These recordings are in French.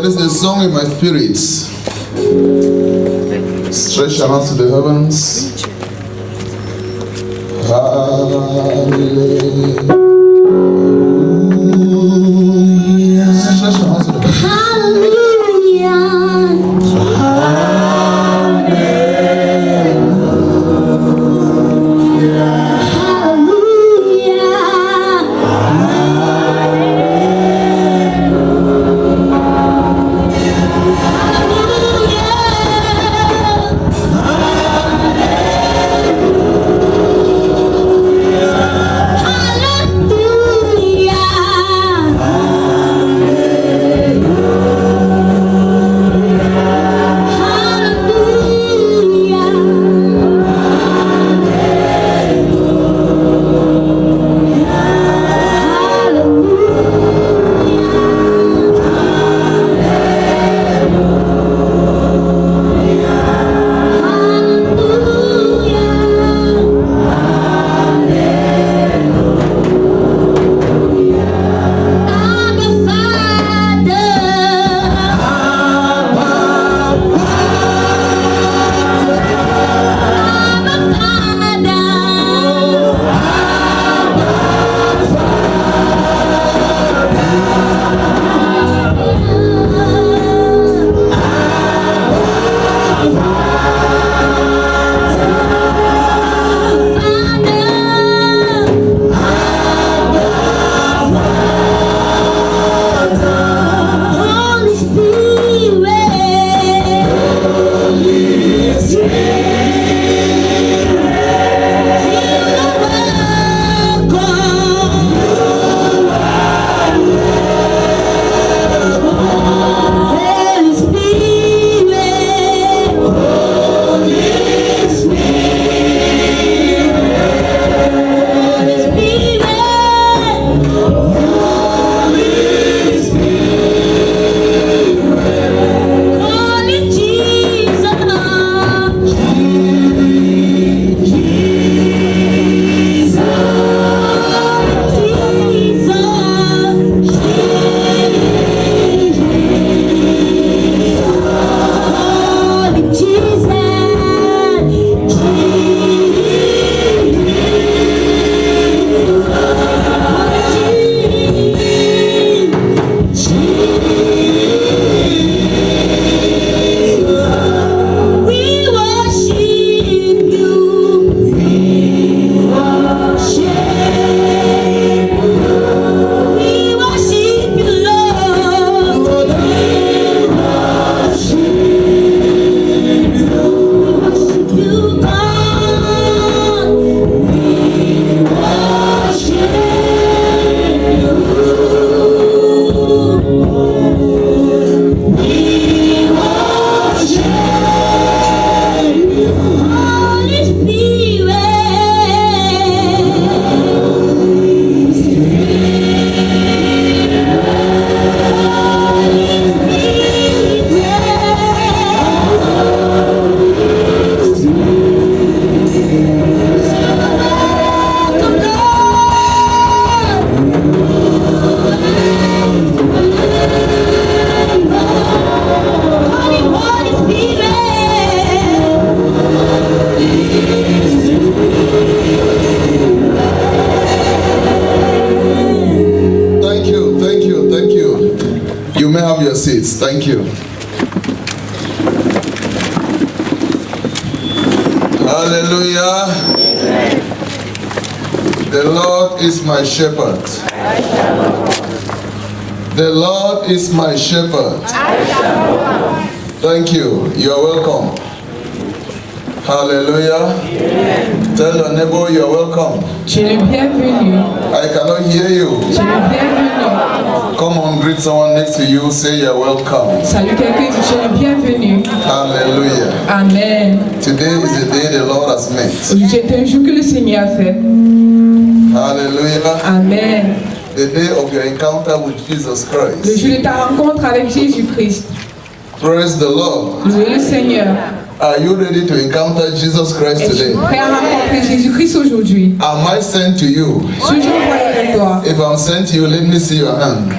There is a song in my spirit. Stretch your hands to the heavens. Hallelujah. Stretch your hands to the heavens. may have your seats. Thank you. Hallelujah. The Lord is my shepherd. The Lord is my shepherd. Thank you. You are welcome. Hallelujah. Tell your neighbor you are welcome. Tu es le bienvenu. I cannot hear you. Tu es le bienvenu. Come on, greet someone next to you. Say you are welcome. Salut quelqu'un, tu es le bienvenu. Hallelujah. Amen. Today is the day the Lord has made. Aujourd'hui est un jour que le Seigneur a fait. Hallelujah. Amen. The day of your encounter with Jesus Le Christ. jour de ta rencontre avec Jésus-Christ. Praise the Lord. Louez le Seigneur. Are you ready to encounter Jesus Christ Es-tu today? prêt à rencontrer Jésus-Christ aujourd'hui? Am I sent to you? Suis-je envoyé avec toi? If I'm sent to you, let me see your hand.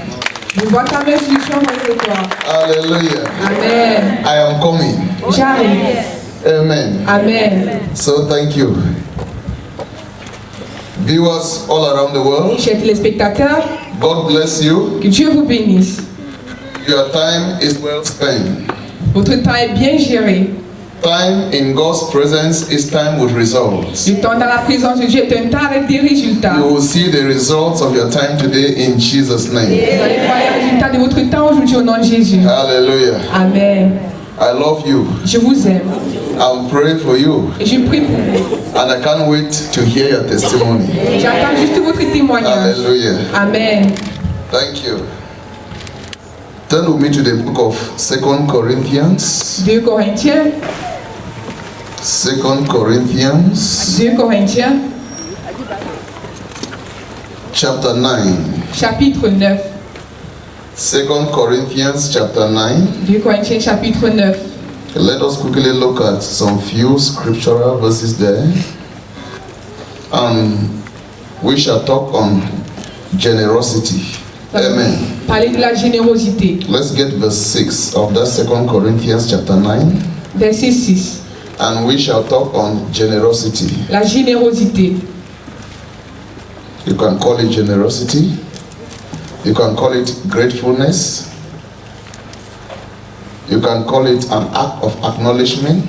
Je vois ta main, suis-je envoyé avec toi? Hallelujah. Amen. I am coming. J'arrive. Amen. Amen. So thank you. Viewers all around the world, Chers téléspectateurs, God bless you. que Dieu vous bénisse. Your time is well spent. Votre temps est bien géré. Time in God's presence is time with results. Le temps dans la présence de Dieu est un temps avec des résultats. You will see the results of your time today in Jesus' name. Vous allez voir les résultats de votre temps aujourd'hui au nom de Jésus. Hallelujah. Amen. I love you. Je vous aime I'm praying for you. et je prie pour vous. And I can't wait to hear your testimony. J'attends juste votre témoignage. Hallelujah. Amen. Thank you. Turn with me to the book of 2 Corinthians. 2 Corinthiens. 2 Corinthians 2 Corinthiens, chapter 9. chapitre 9. 2 Corinthians chapter 9. 2 Corinthiens, chapitre 9. Let us quickly look at some few scriptural verses there. And we shall talk on generosity. Amen. Parler de la générosité. Let's get verse 6 of that 2 Corinthians chapter 9. Verset 6. And we shall talk on generosity. La générosité. You can call it generosity. You can call it gratefulness. You can call it an act of acknowledgement.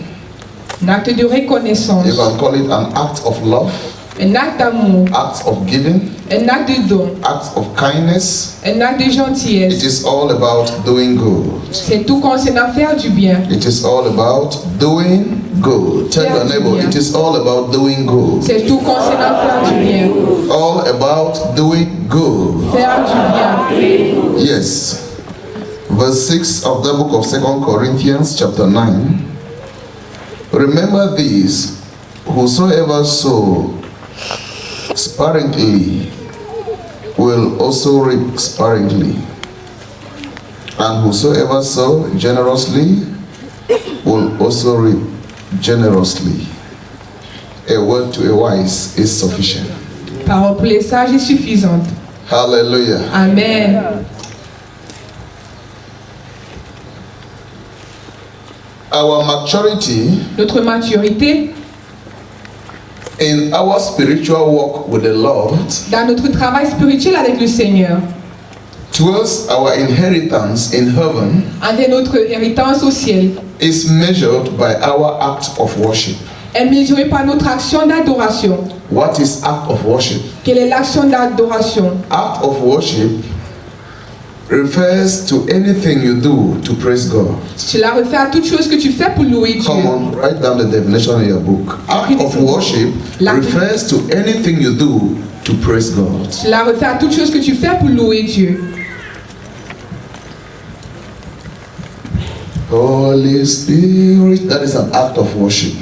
Un acte de reconnaissance. You can call it an act of love, Un acte d'amour. act of giving, Un acte de don. act of kindness. Un acte de It gentillesse. is all about doing good. C'est tout concernant faire du bien. It is all about doing good. Tell your neighbor, it is all about doing good. C'est tout concernant faire du bien. All about doing good. Faire du bien. Yes. Verse 6 of the book of 2 Corinthians chapter 9. Remember this, whosoever sow sparingly will also reap sparingly, and whosoever sow generously will also reap generously. A word to a wise is sufficient. Parole pour les sages est suffisante. Hallelujah. Amen. Our maturity Notre maturité in our spiritual walk with the Lord dans notre travail spirituel avec le Seigneur, towards our inheritance in heaven avec notre héritance au ciel, is measured by our act of worship. est mesurée par notre action d'adoration. What is act of worship? Quelle est l'action d'adoration? Act of worship refers to anything you do to praise God. Cela refait à toute chose que tu fais pour louer Dieu. Come on, write down the definition in your book. Act of worship refers to anything you do to praise God. Cela refait à toute chose que tu fais pour louer Dieu. Holy Spirit, that is an act of worship.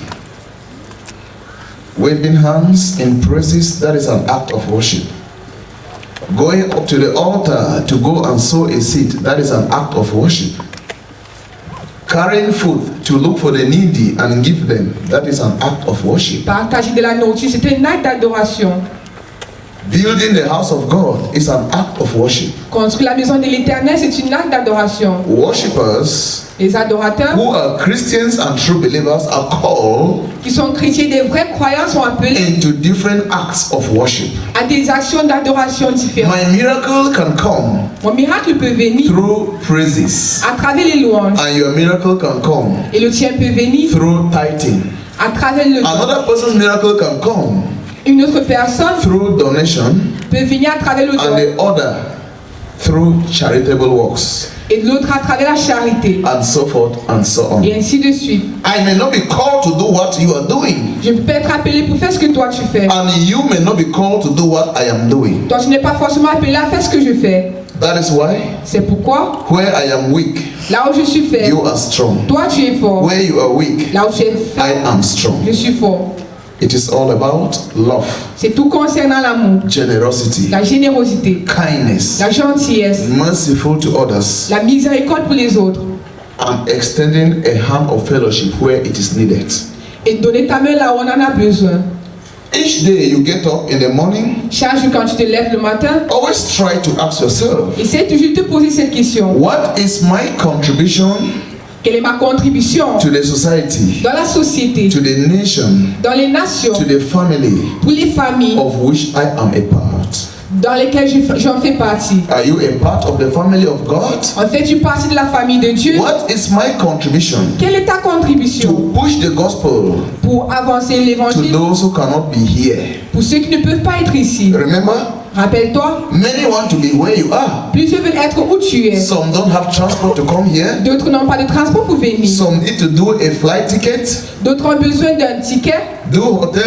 Waving hands in praises, that is an act of worship. Going up to the altar to go and sow a seed, that is an act of worship. Carrying food to look for the needy and give them, that is an act of worship. Partager de la nourriture, c'est un acte d'adoration. Building the house of God is an act of worship. Construire la maison de l'Éternel, c'est un acte d'adoration. Worshippers Les adorateurs who are Christians and true believers are called qui sont chrétiens, des vrais croyants sont appelés into different acts of worship. à des actions d'adoration différentes. My miracle can come Mon miracle peut venir through praises, à travers les louanges and your miracle can come et le tien peut venir through tithing. à travers le don. Another person's miracle can come Une autre personne through donation, peut venir à travers le and don the other through charitable works, et l'autre à travers la charité and so forth and so on. et ainsi de suite. I may not be called to do what you are doing, Je peux être appelé pour faire ce que toi tu fais. and you may not be called to do what I am doing. Toi tu n'es pas forcément appelé à faire ce que je fais. That is why C'est pourquoi where I am weak, là où je suis faible, you are strong. toi tu es fort. Where you are weak, Là où tu es I faible, am strong. je suis fort. It is all about love, C'est tout concernant l'amour, generosity, la générosité, kindness, la gentillesse, merciful to others, la miséricorde pour les autres and extending a hand of fellowship where it is needed. et donner ta main là où on en a besoin. Each day you get up in the morning, Chaque jour quand tu te lèves le matin, always try to ask yourself, essaie toujours de te poser cette question. what is my contribution Quelle est ma contribution to the society, dans la société, to the nation, dans les nations, to the family pour les familles of which I am a part? dans lesquelles j'en fais partie? Are you a part of the family of God? En fais-tu partie de la famille de Dieu? What is my contribution Quelle est ta contribution to push the gospel pour avancer to l'évangile those who cannot be here? pour ceux qui ne peuvent pas être ici? Remember, Rappelle-toi, many want to be where you are. plusieurs veulent être où tu es. Some don't have transport to come here. D'autres n'ont pas de transport pour venir. Some need to do a flight ticket, D'autres ont besoin d'un ticket. do hotel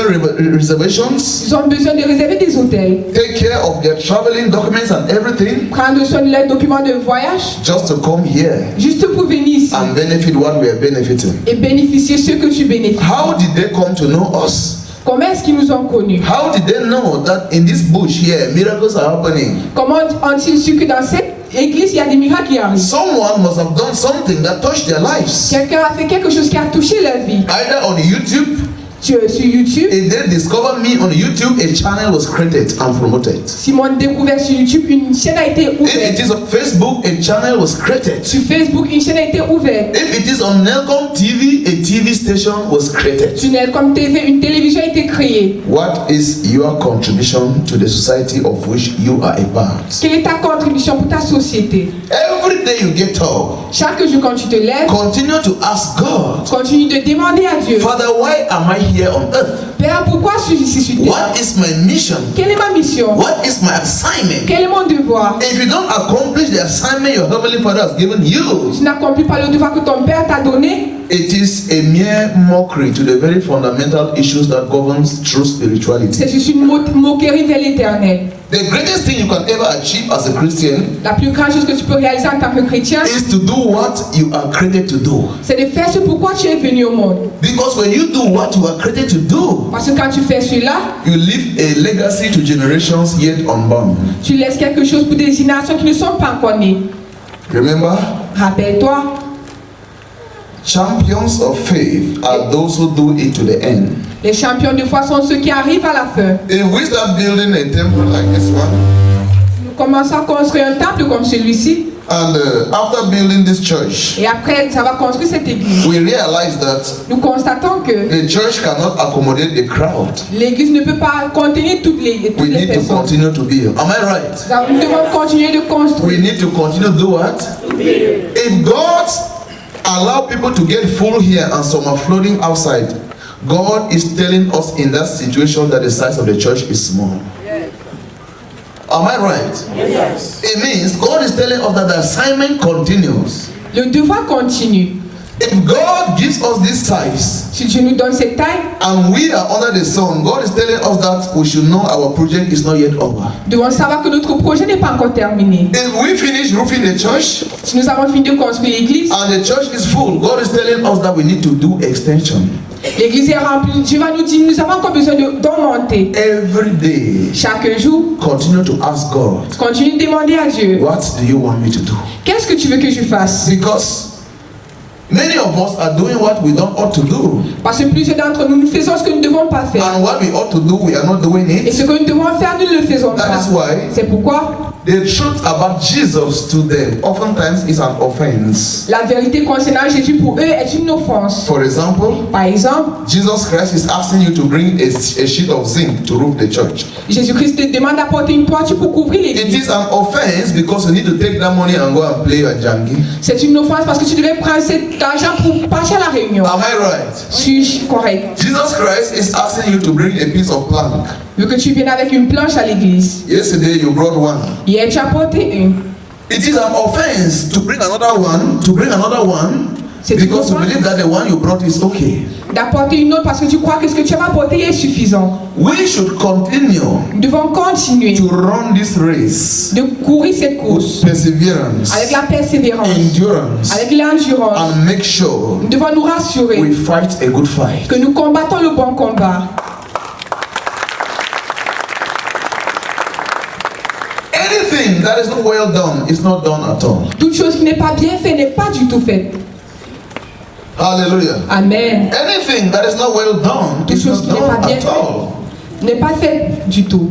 reservations, Ils ont besoin de réserver des hôtels. take care of their traveling documents and everything, Prendre soin de leurs documents de voyage just to come here juste pour venir ici and benefit what we are benefiting. et bénéficier ce que tu bénéficies. How did they come to know us? Comment est-ce qu'ils nous ont connus? How did they know that in this bush here miracles are happening? Comment ont-ils su que dans cette église il y a des miracles qui arrivent? Someone must have done something that touched their lives. Quelqu'un a fait quelque chose qui a touché leur vie. Either on YouTube, Tu es sur YouTube. if they discovered me on YouTube, a channel was created and promoted. Si m'ont découvert sur YouTube, une chaîne a été If it ouverte. is on Facebook, a channel was created. Sur Facebook, une chaîne a été ouverte. If it is on Nelcom TV, a TV station was created. Sur Nelcom TV, une télévision a été créée. What is your contribution to the society of which you are a part? Quelle est ta contribution pour ta société? Every day you get up, Chaque jour quand tu te lèves, continue to ask God, continue de demander à Dieu. Father, why am I here on earth? Père, pourquoi suis-je ici sur terre? What is my mission? Quelle est ma mission? What is my assignment? Quel est mon devoir? If you don't accomplish the assignment your Heavenly Father has given you, Tu n'accomplis pas le devoir que ton Père t'a donné. it is a mere mockery to the very fundamental issues that governs true spirituality. C'est juste une moquerie vers l'éternel. The greatest thing you can ever achieve as a Christian La plus grande chose que tu peux réaliser en tant que chrétien, is to do what you are created to do. c'est de faire ce pourquoi tu es venu au monde. Because when you do what you are created to do, Parce que quand tu fais cela, you leave a legacy to generations yet unborn. tu laisses quelque chose pour des générations qui ne sont pas encore nées. Remember, Rappelle-toi, champions of faith are those who do it to the end. les champions de foi sont ceux qui arrivent à la fin. If we start building a temple like this one, Nous commençons à construire un temple comme celui-ci. and after building this church, Et après, ça va construire cette église. we realize that Nous constatons que the church cannot accommodate the crowd. l'église ne peut pas contenir toutes les We need to personnes. continue to build. Am I right? Nous devons continuer de We construire. need to continue to do what? If God allow people to get full here and some are floating outside, God is telling us in that situation that the size of the church is small. Am I right? Yes. It means God is telling us that the assignment continues. Le devoir continue. If God gives us this size Si Dieu nous donne cette taille, and we are under the sun, God is telling us that we should know our project is not yet over. nous devons savoir que notre projet n'est pas encore terminé. If we finish roofing the church Si nous avons fini de construire l'église, and the church is full, God is telling us that we need to do extension. l'église est remplie. Dieu va nous dire, nous avons encore besoin d'augmenter. Every day, Chaque jour, continue to ask God, continue de demander à Dieu, what do you want me to do? qu'est-ce que tu veux que je fasse? Because many of us are doing what we don't ought to do. Parce que plusieurs d'entre nous, nous faisons ce que nous ne devons pas faire. And what we ought to do, we are not doing Et it. ce que nous devons faire, nous ne le faisons That pas. is why C'est pourquoi The truth about Jesus to them oftentimes is an offense. La vérité concernant Jésus pour eux est une offense. For example, Par exemple, Jesus Christ is asking you to bring a sheet of zinc to roof the church. Jésus-Christ te demande d'apporter une toiture pour couvrir It l'église. is an offense because you need to take that money and go and play a jangi. C'est une offense parce que tu devais prendre cet argent pour passer à la réunion. Am I right? Suis-je correct? Jesus Christ is asking you to bring a piece of plank. Vu que tu viennes avec une planche à l'église. Yesterday you brought one. Hier, tu as apporté une. It is an offense to bring another one, C'est because you une offense. believe that the one you brought is okay. D'apporter une autre parce que tu crois que ce que tu as apporté est suffisant. We should continue Nous devons continuer to run this race de courir cette course with perseverance, avec la persévérance, endurance, avec l'endurance. and make sure Nous devons nous rassurer we fight a good fight. que nous combattons le bon combat. Anything that is not well done is not done at all. Toute chose qui n'est pas bien faite n'est pas du tout faite. Hallelujah. Amen. Anything that is not well done Toute is chose not qui n'est pas done bien at faite all. n'est pas faite du tout.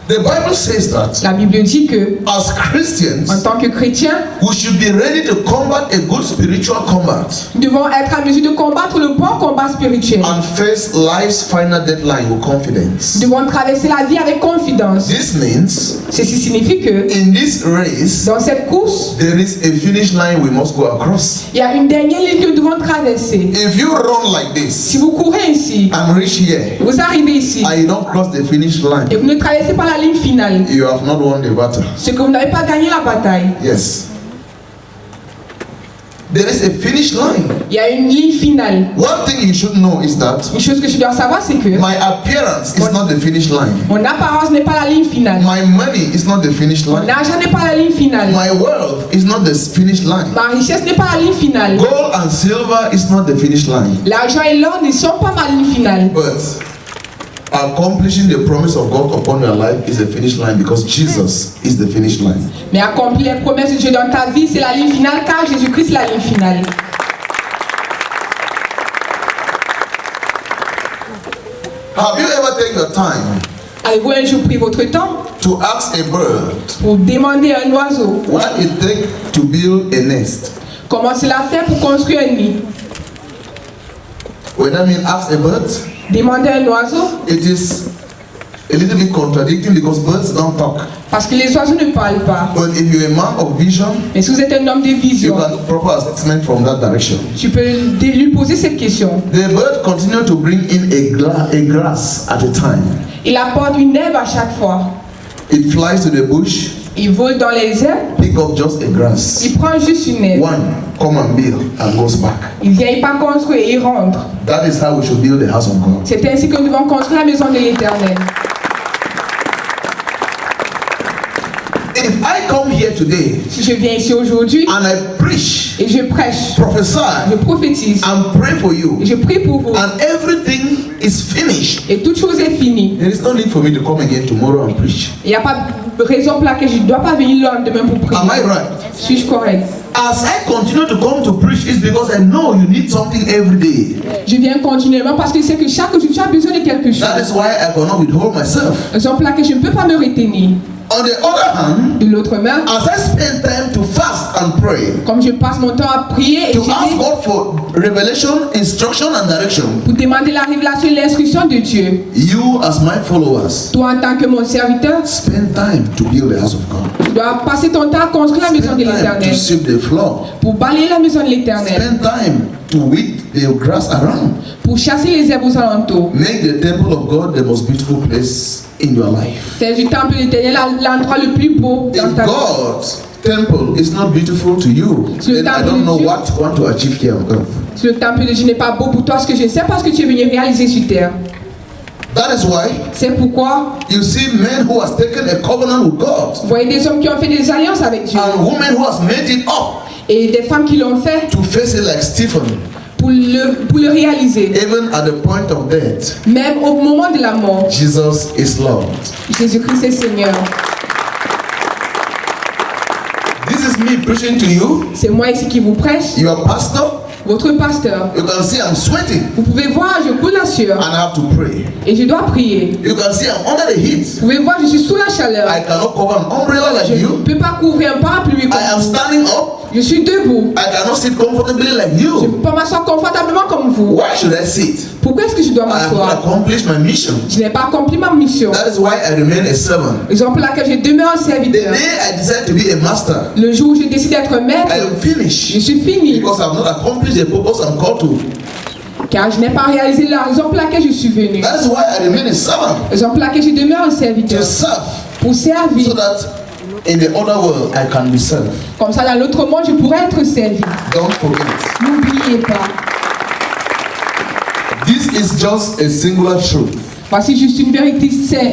The Bible says that La Bible dit que, as Christians, en tant que chrétiens, we should be ready to combat a good spiritual combat nous devons être en mesure de combattre le bon combat spirituel. and face life's final deadline with confidence. Nous devons traverser la vie avec confidence. This means Ceci signifie que in this race, dans cette course, there is a finish line we must go across. il y a une dernière ligne que nous devons traverser. If you run like Si this vous courez ici, and reach here vous arrivez ici and you don't cross the finish et line, vous ne traversez pas la ligne finale, you have not won the battle. c'est que vous n'avez pas gagné la bataille. Yes. There is a finish line. Il y a une ligne finale. One thing you should know is that Une chose que tu dois savoir, c'est que my appearance is not the finish line. mon apparence n'est pas la ligne finale. My money is not the finish Mon line. argent n'est pas la ligne finale. My wealth is not the finish line. Ma richesse n'est pas la ligne finale. Gold and silver is not the finish line. L'argent et l'or ne sont pas ma ligne finale. But accomplishing the promise of God upon your life is a finish line because Jesus is the finish line. Mais accomplir les promesses de Dieu dans ta vie, c'est la ligne finale car Jésus-Christ est la ligne finale. Have you ever taken the time Avez-vous un jour pris votre temps to ask a bird pour demander à un oiseau what it takes to build a nest? comment cela fait pour construire un nid? When I mean ask a bird, Demander à un oiseau it is a little bit contradicting because birds don't talk. parce que les oiseaux ne parlent pas. But if you're a man of vision, Mais si vous êtes un homme de you vision, can proper assessment from that direction. tu peux lui poser cette question. The bird continue to bring in a grass at a time. Il apporte une herbe à chaque fois. It flies to the bush, Il vole dans les airs, pick up just a grass. il prend juste une herbe. One, come and build and goes back. Il vient, il pas construire et il rentre. That is how we should build the house of God. C'est ainsi que nous devons construire la maison de l'Éternel. If I come here today Si je viens ici aujourd'hui and I preach, et je prêche, prophesy, je prophétise, and pray for you, et je prie pour vous, and everything is finished, et toute chose est finie, there is no need for me to come again tomorrow and preach. il n'y a pas de raison pour laquelle je ne dois pas venir le lendemain pour Am I prier. right? Suis-je correct? As I continue to come to preach, it's because I know you need something every day. Je viens continuellement parce que je sais que chaque jour tu as besoin de quelque chose. That is why I cannot withhold myself. Raison pour laquelle je ne peux pas me retenir. On the other hand, De l'autre main, as I spend time to fast and pray, comme je passe mon temps à prier et to ask jeûner God for revelation, instruction, and direction, pour demander la révélation et l'instruction de Dieu, you as my followers, toi en tant que mon serviteur, spend time to build the house of God. tu dois passer ton temps à construire la maison Spend de time to l'Éternel, sweep the floor. pour balayer la maison de l'Éternel, Spend time to weed the grass around. pour chasser les herbes aux alentours. Make the temple of God the most beautiful place in your life. C'est du temple de l'Éternel l'endroit le plus beau dans If ta vie. God's temple is not beautiful to you, then I don't know what you want to achieve here on earth. Si le temple de Dieu n'est pas beau pour toi, ce que je ne sais pas ce que tu es venu réaliser sur terre. That is why C'est pourquoi you see men who has taken a covenant with God vous voyez des hommes qui ont fait des alliances avec Dieu and women who has made it up et des femmes qui l'ont fait to face it like Stephen, pour le réaliser. even at the point of death. Même au moment de la mort, Jesus is Lord. Jésus-Christ est Seigneur. This is me preaching to you, C'est moi ici qui vous prêche, your pastor, votre pasteur. You can see I'm sweating Vous pouvez voir, je coule la sueur and I have to pray. et je dois prier. You can see I'm under the heat. Vous pouvez voir, je suis sous la chaleur. I cannot cover an umbrella like Je ne you. peux pas couvrir un parapluie comme I am vous. standing up. Je suis debout. I cannot sit comfortably like Je ne you. peux pas m'asseoir confortablement comme vous. Why should I sit? Pourquoi est-ce que je dois I have not m'asseoir? accomplished my mission. Je n'ai pas accompli ma mission. That is why I remain a servant. Raison pour laquelle je demeure un The serviteur. day I decide to be a master, Le jour où je décide d'être I maître, am je finished suis fini. because I have not accomplished the purpose I'm called to. Car je n'ai pas réalisé la raison pour laquelle je suis venu. That is why I remain a servant, Raison pour laquelle je demeure un to serviteur. serve, Pour servir. so that in the other world I can be served. Comme ça, dans l'autre monde, je pourrais être servi. Don't forget. N'oubliez pas. This is just a singular truth. Voici juste une vérité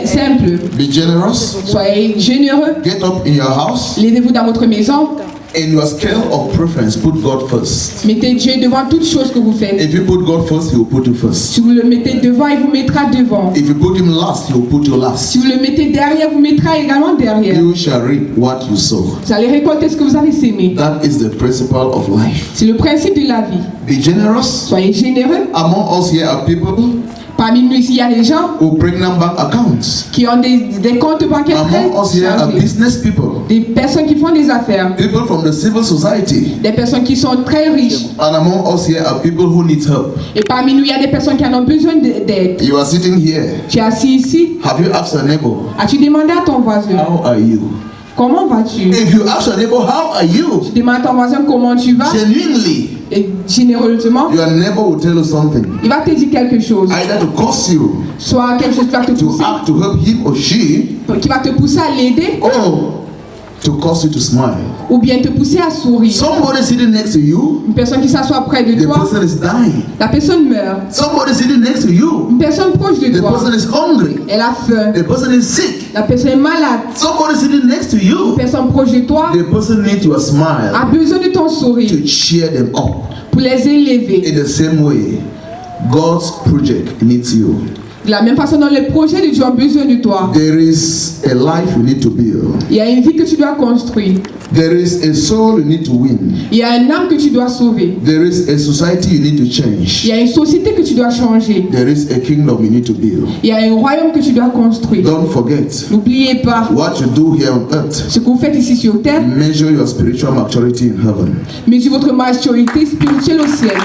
simple. Be generous. Soyez généreux. Get up in your house. Levez-vous dans votre maison. In your scale of preference, put God first. Mettez Dieu devant toutes choses que vous faites. If you put God first, He will put you first. Si vous le mettez devant, il vous mettra devant. If you put Him last, He will put you last. Si vous le mettez derrière, il vous mettra également derrière. You shall reap what you sow. Vous allez récolter ce que vous avez sémé. That is the principle of life. C'est le principe de la vie. Be generous. Soyez généreux. Among us here are people Parmi nous ici, il y a des gens who pregnant bank accounts. qui ont des comptes bancaires très Among us here are chargés. business people. Des personnes qui font des affaires. People from the civil society. Des personnes qui sont très riches. And among us here are people who need help. Et parmi nous, il y a des personnes qui en ont besoin d'aide. You are sitting here. Tu es assis ici. Have you asked your neighbor, As-tu demandé à ton voisin, how are you? comment vas-tu? If you ask your neighbor, how are you? Tu demandes à ton voisin comment tu vas. Genuinely, Et généreusement, your neighbor will tell you something. il va te dire quelque chose. Either to curse you, Soit quelque chose qui va te to pousser, act to help him or she, qui va te pousser à l'aider, or to cause you to smile. ou bien te pousser à sourire. Somebody sitting next to you, Une personne qui s'assoit près de the toi, person is dying. la personne meurt. Somebody sitting next to you, Une personne proche de the toi, person is hungry. elle a faim. The person is sick. La personne est malade. Somebody sitting next to Une you, personne proche de toi the person needs your smile a besoin de ton sourire to cheer them up. pour les élever. In the same way, God's project needs you. De la même façon, dans les projets de Dieu ont besoin de toi. There is a life you need to build. Il y a une vie que tu dois construire. There is a soul you need to win. Il y a une âme que tu dois sauver. There is a society you need to Il change. y a une société que tu dois changer. There is a kingdom you need to build. Il y a un royaume que tu dois construire. Don't forget, N'oubliez pas what you do here on earth, ce que vous faites ici sur terre. measure your spiritual maturity in heaven. Mesure votre maturité spirituelle au ciel.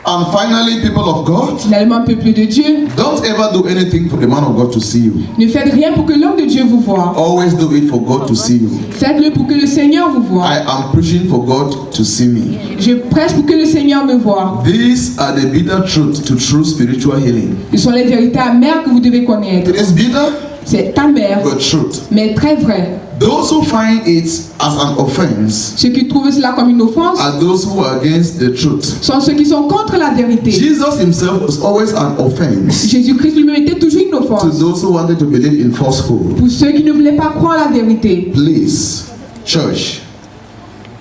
And finally, people of God, Finalement, peuple de Dieu, don't ever do anything for the man of God to see you. ne faites rien pour que l'homme de Dieu vous voie. Always do it for God to see you. Faites-le pour que le Seigneur vous voie. I am preaching for God to see me. Je prêche pour que le Seigneur me voie. These are the bitter truth to true spiritual healing. Ce sont les vérités amères que vous devez connaître. It is bitter, C'est amer, but truth. mais très vrai. Those who find it as an offense Ceux qui trouvent cela comme une offense are those who are against the truth. sont ceux qui sont contre la vérité. Jesus himself was always an offense Jésus-Christ lui-même était toujours une to offense. those who wanted to believe in falsehood. Pour ceux qui ne voulaient pas croire la vérité. Please, church,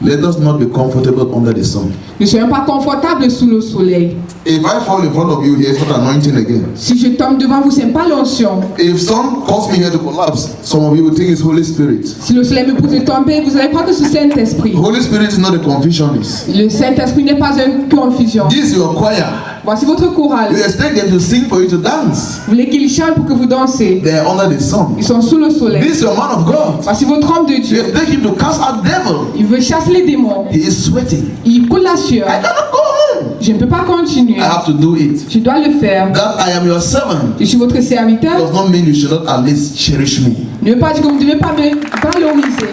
let us not be comfortable under the sun. Ne soyons pas confortables sous le soleil. If I fall in front of you here, it's not anointing again. Si je tombe devant vous, ce n'est pas l'onction. If sun cause me here to collapse, some of you will think it's Holy Spirit. Si le soleil me pousse de tomber, vous allez croire que c'est le Saint-Esprit. Holy Spirit is not a confusionist. Le Saint-Esprit n'est pas une confusion. This is your choir. Voici votre chorale. You expect them to sing for you to dance. Vous voulez qu'ils chantent pour que vous dansez. They are under the sun. Ils sont sous le soleil. This is your man of God. Voici votre homme de You Dieu. expect him to cast out devil. Il veut chasser les démons. He is sweating. Il coule la sueur. I cannot go home. Je ne peux pas continuer. I have to do it. Je dois le faire. That I am your servant Je suis votre serviteur. does not mean you should not at least cherish me. Ne veut pas dire que vous ne devez pas me valoriser.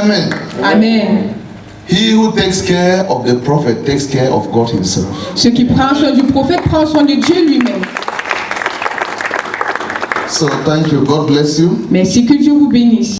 Amen. Amen. He who takes care of the prophet takes care of God himself. Ce qui prend soin du prophète prend soin de Dieu lui-même. So thank you. God bless you. Merci, que Dieu vous bénisse.